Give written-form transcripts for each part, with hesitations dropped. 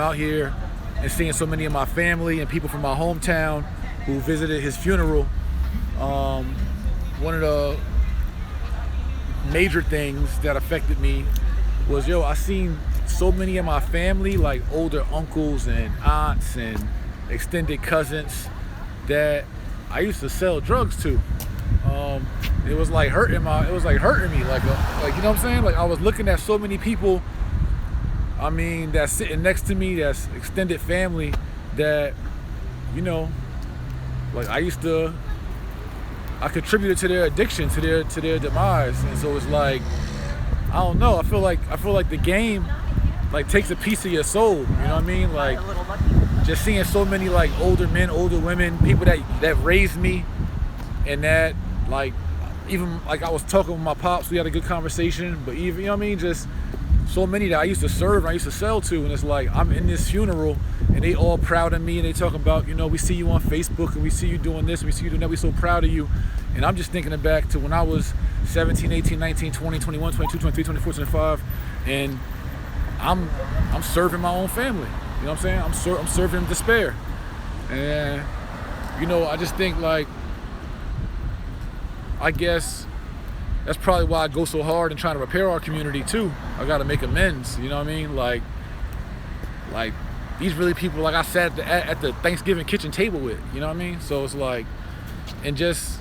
out here and seeing so many of my family and people from my hometown who visited his funeral. One of the major things that affected me was, I seen so many of my family, like older uncles and aunts and extended cousins that I used to sell drugs to. It was like hurting me, like you know what I'm saying? Like I was looking at so many people, that's sitting next to me, that's extended family, that, like I contributed to their addiction, to their demise. And so it's like, I don't know, I feel like the game like takes a piece of your soul, you know what I mean? Like just seeing so many like older men, older women, people that raised me, and that like, even like I was talking with my pops, we had a good conversation, but even, just so many that I used to serve and I used to sell to, and it's like I'm in this funeral and they all proud of me, and they talking about, we see you on Facebook and we see you doing this and we see you doing that, we so proud of you. And I'm just thinking back to when I was 17, 18, 19, 20, 21, 22, 23, 24, 25, and I'm serving my own family, you know what I'm saying? I'm serving despair. And I just think, like, I guess that's probably why I go so hard in trying to repair our community too. I gotta make amends, you know what I mean? Like these really people, like I sat at the Thanksgiving kitchen table with, you know what I mean? So it's like, and just,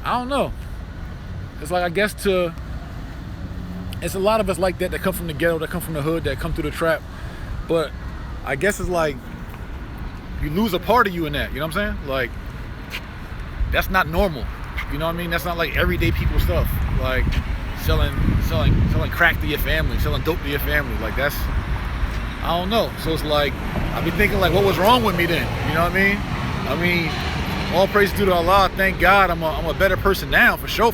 I don't know. It's like, I guess it's a lot of us like that come from the ghetto, that come from the hood, that come through the trap. But I guess it's like, you lose a part of you in that, you know what I'm saying? Like, that's not normal. You know what I mean? That's not like everyday people stuff. Like selling crack to your family, selling dope to your family. Like that's, I don't know. So it's like, I be thinking like, what was wrong with me then? You know what I mean? All praise due to Allah. Thank God I'm a better person now, for sure.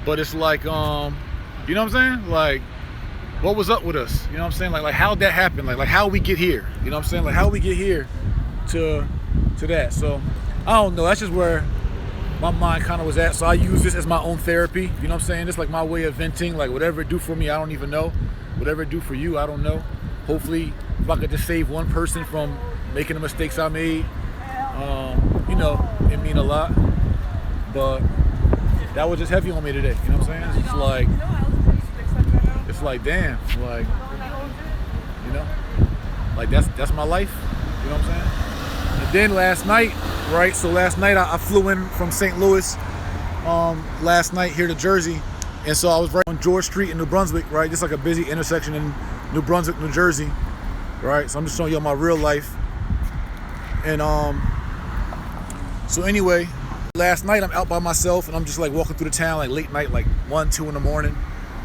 But it's like, you know what I'm saying? Like, what was up with us? You know what I'm saying? Like how'd that happen? Like how we get here? You know what I'm saying? Like how we get here to that. So I don't know. That's just where my mind kind of was at. So I use this as my own therapy. You know what I'm saying? It's like my way of venting. Like whatever it do for me, I don't even know. Whatever it do for you, I don't know. Hopefully, if I could just save one person from making the mistakes I made, it mean a lot. But that was just heavy on me today. You know what I'm saying? It's like damn, like, like that's my life. You know what I'm saying? And then last night, right? So last night I flew in from St. Louis last night here to Jersey, and so I was right on George Street in New Brunswick, right? Just like a busy intersection in New Brunswick, New Jersey, right? So I'm just showing you my real life. And so anyway, last night I'm out by myself and I'm just like walking through the town like late night, like 1, 2 in the morning,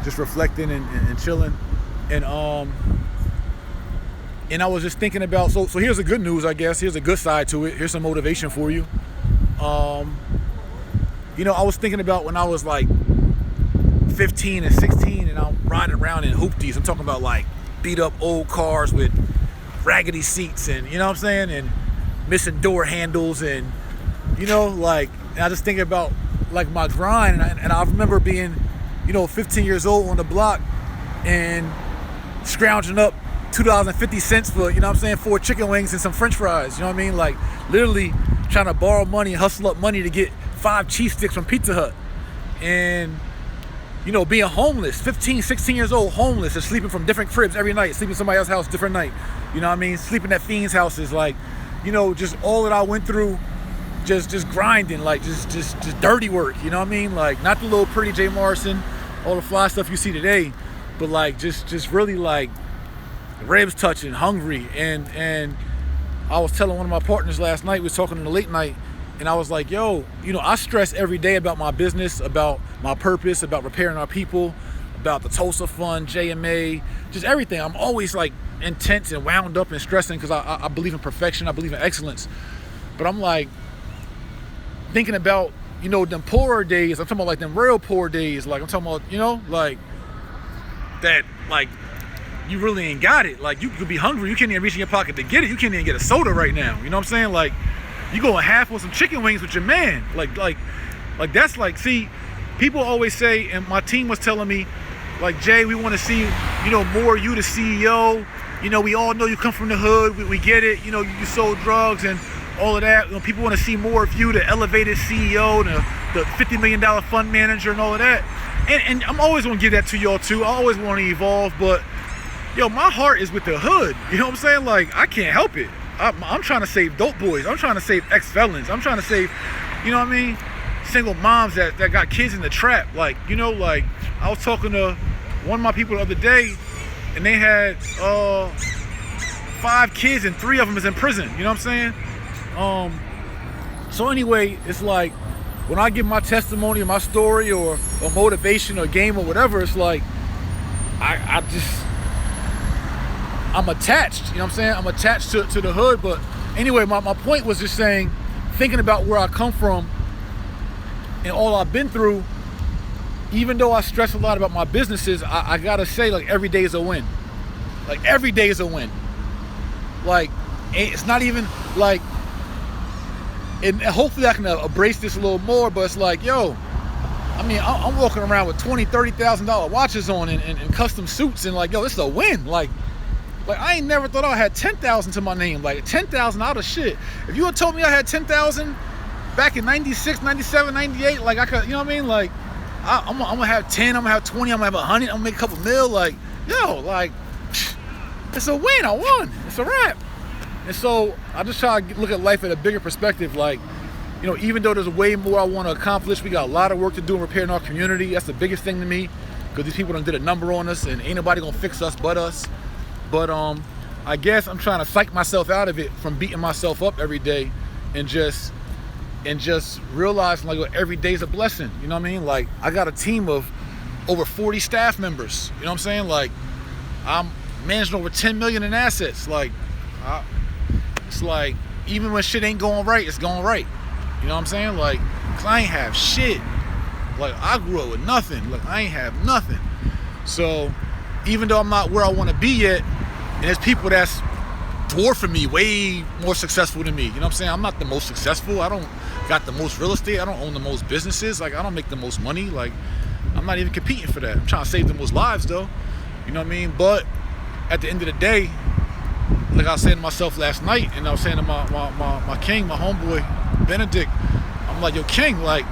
just reflecting and chilling. And I was just thinking about, so here's the good news, I guess. Here's a good side to it. Here's some motivation for you. I was thinking about when I was like 15 and 16 and I'm riding around in hoopties. I'm talking about like beat up old cars with raggedy seats and, you know what I'm saying? And missing door handles and, and I just think about like my grind. And I remember being, 15 years old on the block and scrounging up $2.50 for, 4 chicken wings and some french fries, you know what I mean? Like literally trying to borrow money and hustle up money to get 5 cheese sticks from Pizza Hut. And, being homeless, 15, 16 years old, homeless, and sleeping from different cribs every night, sleeping in somebody else's house different night, you know what I mean? Sleeping at fiends' houses, like, just all that I went through, just grinding, like just dirty work, you know what I mean? Like not the little pretty J. Morrison, all the fly stuff you see today, but like just really like ribs touching, hungry. And I was telling one of my partners last night, we was talking in the late night, and I was like, yo, I stress every day about my business, about my purpose, about repairing our people, about the Tulsa Fund, JMA, just everything. I'm always like intense and wound up and stressing because I believe in perfection, I believe in excellence. But I'm like thinking about, them poorer days. I'm talking about like them real poor days. Like I'm talking about, like that, like you really ain't got it. Like you could be hungry, you can't even reach in your pocket to get it. You can't even get a soda right now. You know what I'm saying? Like you going half on some chicken wings with your man. Like that's like, see, people always say, and my team was telling me, like, Jay, we want to see, more you the CEO, you know, we all know you come from the hood. We get it. You know, you sold drugs and all of that. You know, people want to see more of you, the elevated CEO, the $50 million fund manager and all of that. And I'm always going to give that to y'all too. I always want to evolve, but yo, my heart is with the hood. You know what I'm saying? Like, I can't help it. I'm trying to save dope boys. I'm trying to save ex-felons. I'm trying to save, you know what I mean, single moms that got kids in the trap. Like, you know, like, I was talking to one of my people the other day, and they had 5 kids, and 3 of them is in prison. You know what I'm saying? So anyway, it's like, when I give my testimony or my story or motivation or game or whatever, it's like, I'm attached, you know what I'm saying? I'm attached to the hood. But anyway, my point was just saying, thinking about where I come from and all I've been through, even though I stress a lot about my businesses, I gotta say, like, every day is a win. Like, every day is a win. Like, it's not even like, and hopefully I can embrace this a little more, but it's like, yo, I mean, I'm walking around with $20,000, $30,000 watches on and custom suits, and like, yo, this is a win. Like I ain't never thought I had 10,000 to my name. Like, 10,000 out of shit. If you had told me I had 10,000 back in 96, 97, 98, like, I could, you know what I mean? Like, I'm gonna have 10, I'm gonna have 20, I'm gonna have 100, I'm gonna make a couple mil. Like, yo, like, it's a win. I won. It's a wrap. And so I just try to look at life at a bigger perspective. Like, you know, even though there's way more I want to accomplish, we got a lot of work to do in repairing our community. That's the biggest thing to me, because these people done did a number on us, and ain't nobody gonna fix us but us. But I guess I'm trying to psych myself out of it from beating myself up every day, and just realizing, like, every day's a blessing. You know what I mean? Like, I got a team of over 40 staff members. You know what I'm saying? Like, I'm managing over 10 million in assets. Like, it's like, even when shit ain't going right, it's going right. You know what I'm saying? Like, 'cause I ain't have shit. Like, I grew up with nothing. Like, I ain't have nothing. So even though I'm not where I want to be yet, and there's people that's dwarfing me, way more successful than me. You know what I'm saying? I'm not the most successful. I don't got the most real estate. I don't own the most businesses. Like, I don't make the most money. Like, I'm not even competing for that. I'm trying to save the most lives, though. You know what I mean? But at the end of the day, like I was saying to myself last night, and I was saying to my king, my homeboy, Benedict, I'm like, yo, King, like,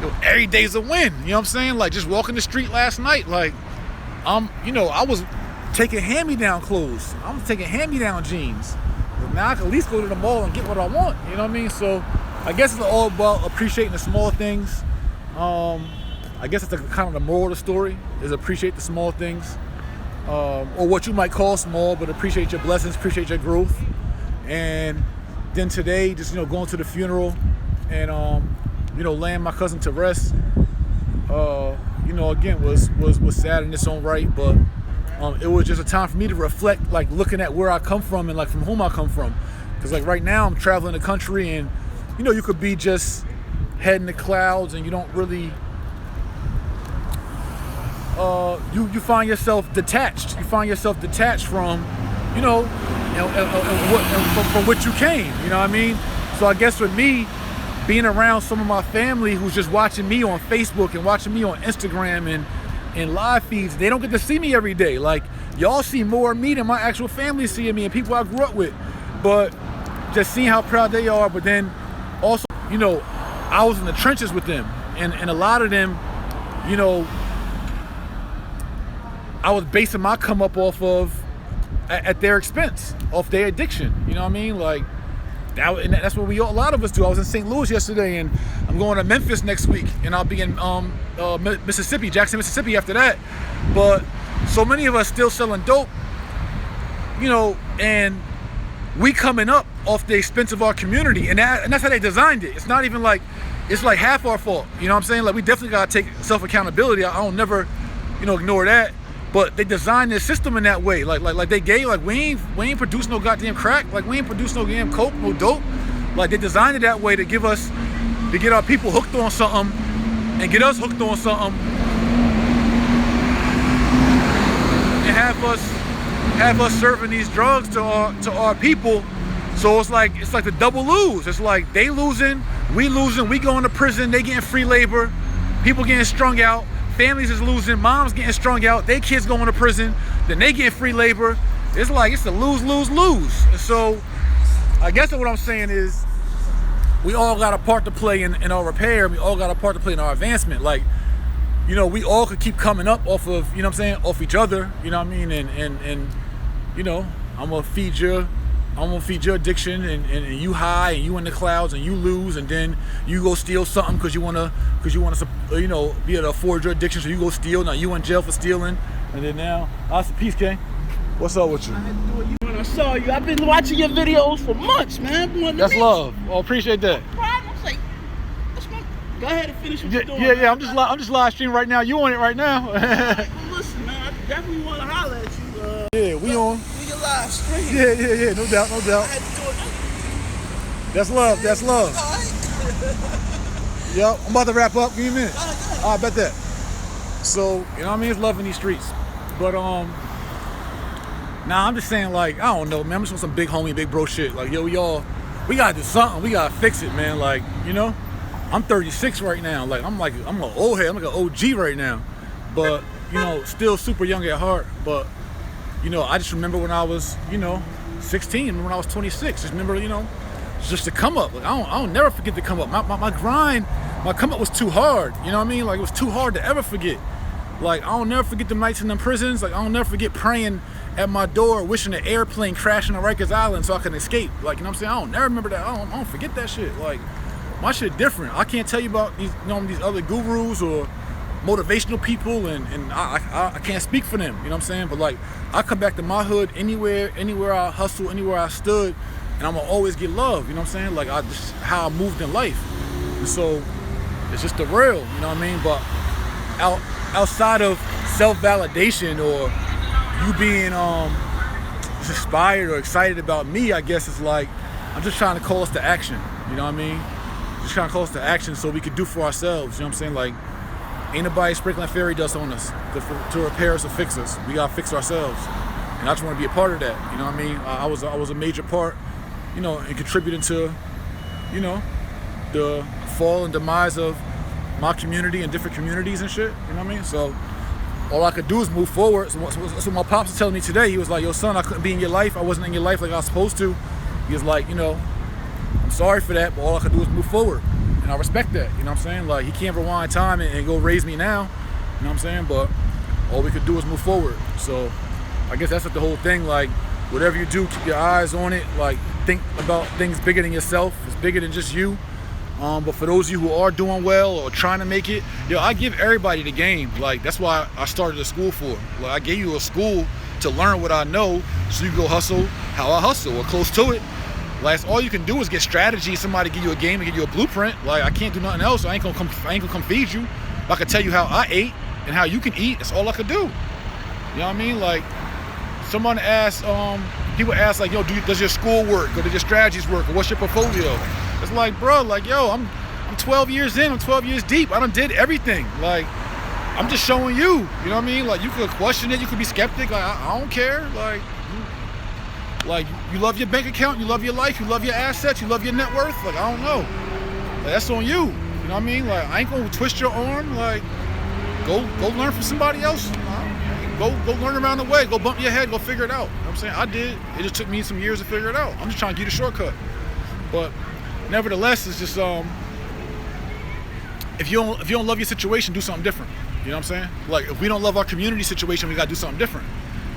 yo, every day's a win. You know what I'm saying? Like, just walking the street last night, like, you know, I was taking hand-me-down clothes. I'm taking hand-me-down jeans. But now I can at least go to the mall and get what I want. You know what I mean? So I guess it's all about appreciating the small things. I guess it's kind of the moral of the story, is appreciate the small things. Or what you might call small, but appreciate your blessings, appreciate your growth. And then today, just, you know, going to the funeral and, you know, laying my cousin to rest, you know, again, was sad in its own right, but it was just a time for me to reflect, like, looking at where I come from and, like, from whom I come from. Because, like, right now I'm traveling the country, and, you know, you could be just heading the clouds and you don't really, you find yourself detached. You find yourself detached from, you know, from which you came. You know what I mean? So I guess with me, being around some of my family who's just watching me on Facebook and watching me on Instagram and live feeds, they don't get to see me every day. Like, y'all see more of me than my actual family seeing me and people I grew up with. But just seeing how proud they are, but then also, you know, I was in the trenches with them, and a lot of them, you know, I was basing my come up off of at their expense, off their addiction. You know what I mean? Like, and that's what a lot of us do. I was in St. Louis yesterday, and I'm going to Memphis next week, and I'll be in Mississippi, Jackson, Mississippi after that. But so many of us still selling dope, you know, and we coming up off the expense of our community, and that's how they designed it. It's not even like, it's like half our fault. You know what I'm saying? Like, we definitely gotta take self-accountability. I don't never, you know, ignore that. But they designed their system in that way. Like they gave, like, we ain't produce no goddamn crack. Like, we ain't produce no damn coke, no dope. Like, they designed it that way to get our people hooked on something and get us hooked on something and have us serving these drugs to our people. So it's like the double lose. It's like they losing, we going to prison, they getting free labor, people getting strung out. Families is losing, moms getting strung out, their kids going to prison, then they get free labor, it's like it's a lose. And so I guess what I'm saying is we all got a part to play in our repair. We all got a part to play in our advancement. Like, you know, we all could keep coming up off of, you know what I'm saying, off each other, you know what I mean? And you know, I'm gonna feed your addiction, and you high, and you in the clouds, and you lose, and then you go steal something because you wanna you know, be able to afford your addiction, so you go steal. Now you in jail for stealing, and then now, peace, King. What's up with you? I had to do it when I saw you. I've been watching your videos for months, man. That's love. Oh, appreciate that. I was like, go ahead and finish what you're doing. Yeah. I'm just live streaming right now. You on it right now? Well, listen, man. I definitely want to holler at you. Yeah, we on. We can live stream. Yeah. No doubt. I had to do it. That's love. All right. Yo, I'm about to wrap up. Give me a minute. All right, I bet that. So, you know what I mean? It's love in these streets. But nah, I'm just saying, like, I don't know, man. I'm just on some big homie, big bro shit. Like, yo, we gotta do something. We gotta fix it, man. Like, you know, I'm 36 right now. Like, I'm an old head. I'm like an OG right now. But, you know, still super young at heart. But, you know, I just remember when I was, you know, 16, when I was 26. Just remember, you know, just the come up. Like, I don't never forget the come up. My grind, my come up was too hard. You know what I mean? Like, it was too hard to ever forget. Like, I'll never forget the nights in them prisons. Like, I'll never forget praying at my door, wishing the airplane crashed on Rikers Island so I can escape. Like, you know what I'm saying? I don't never remember that. I don't forget that shit. Like, my shit different. I can't tell you about these, you know, these other gurus or motivational people, and I can't speak for them. You know what I'm saying? But like, I come back to my hood anywhere I hustle, anywhere I stood, and I'm gonna always get love. You know what I'm saying? Like, just how I moved in life. And so it's just the real. You know what I mean? But outside of self-validation or you being just inspired or excited about me, I guess it's like I'm just trying to call us to action. You know what I mean? Just trying to call us to action so we could do for ourselves. You know what I'm saying? Like, ain't nobody sprinkling fairy dust on us to repair us or fix us. We gotta fix ourselves, and I just want to be a part of that. You know what I mean? I was a major part, you know, in contributing to, you know, the fall and demise of my community and different communities and shit. You know what I mean? So all I could do is move forward. So that's what my pops was telling me today. He was like, yo, son, I couldn't be in your life. I wasn't in your life like I was supposed to. He was like, you know, I'm sorry for that, but all I could do is move forward. And I respect that, you know what I'm saying? Like, he can't rewind time and go raise me now, you know what I'm saying? But all we could do is move forward. So I guess that's what the whole thing, like, whatever you do, keep your eyes on it. Like, think about things bigger than yourself. It's bigger than just you. But for those of you who are doing well or trying to make it, yo, I give everybody the game. Like, that's why I started a school for. Like, I gave you a school to learn what I know so you can go hustle how I hustle or close to it. Like, all you can do is get strategy. Somebody give you a game and give you a blueprint. Like, I can't do nothing else. I ain't gonna come feed you. I can tell you how I ate and how you can eat. That's all I could do. You know what I mean? Like, someone asked, people ask, like, yo, does your school work, or does your strategies work, or what's your portfolio? It's like, bro, like, yo, I'm 12 years in. I'm 12 years deep. I done did everything. Like, I'm just showing you. You know what I mean? Like, you could question it. You could be skeptic. Like, I don't care. Like, you love your bank account, you love your life, you love your assets, you love your net worth. Like, I don't know. Like, that's on you. You know what I mean? Like, I ain't gonna twist your arm. Like, go learn from somebody else. Go learn around the way. Go bump your head. Go figure it out. You know what I'm saying? I did. It just took me some years to figure it out. I'm just trying to get a shortcut. But nevertheless, it's just if you don't love your situation, do something different. You know what I'm saying? Like, if we don't love our community situation, we gotta do something different.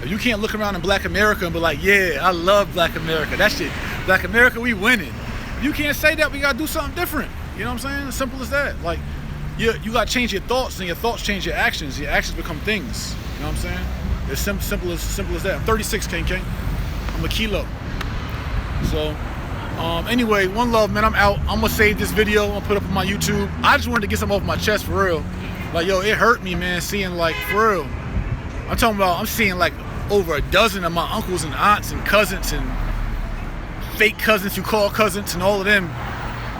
If you can't look around in Black America and be like, yeah, I love Black America. That shit, Black America, we winning. If you can't say that, we gotta do something different. You know what I'm saying? As simple as that. Like, you gotta change your thoughts, and your thoughts change your actions. Your actions become things. You know what I'm saying? It's simple as that. I'm 36, King. I'm a kilo. So, anyway, one love, man. I'm out. I'm gonna save this video. I'm gonna put it up on my YouTube. I just wanted to get something off my chest for real. Like, yo, it hurt me, man, seeing, like, for real. I'm seeing like over a dozen of my uncles and aunts and cousins and fake cousins who call cousins and all of them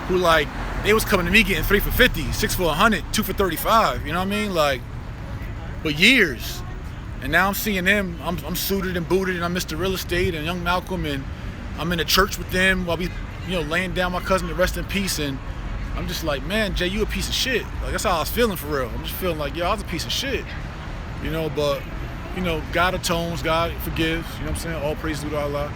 who, like, they was coming to me getting 3 for 50, 6 for 100, 2 for 35. You know what I mean? Like, but years. And now I'm seeing them. I'm suited and booted, and I'm Mr. Real Estate and Young Malcolm, and I'm in a church with them while we, you know, laying down my cousin to rest in peace. And I'm just like, man, Jay, you a piece of shit. Like, that's how I was feeling for real. I'm just feeling like, yo, I was a piece of shit. You know, but, God atones, God forgives. You know what I'm saying? All praise due to Allah.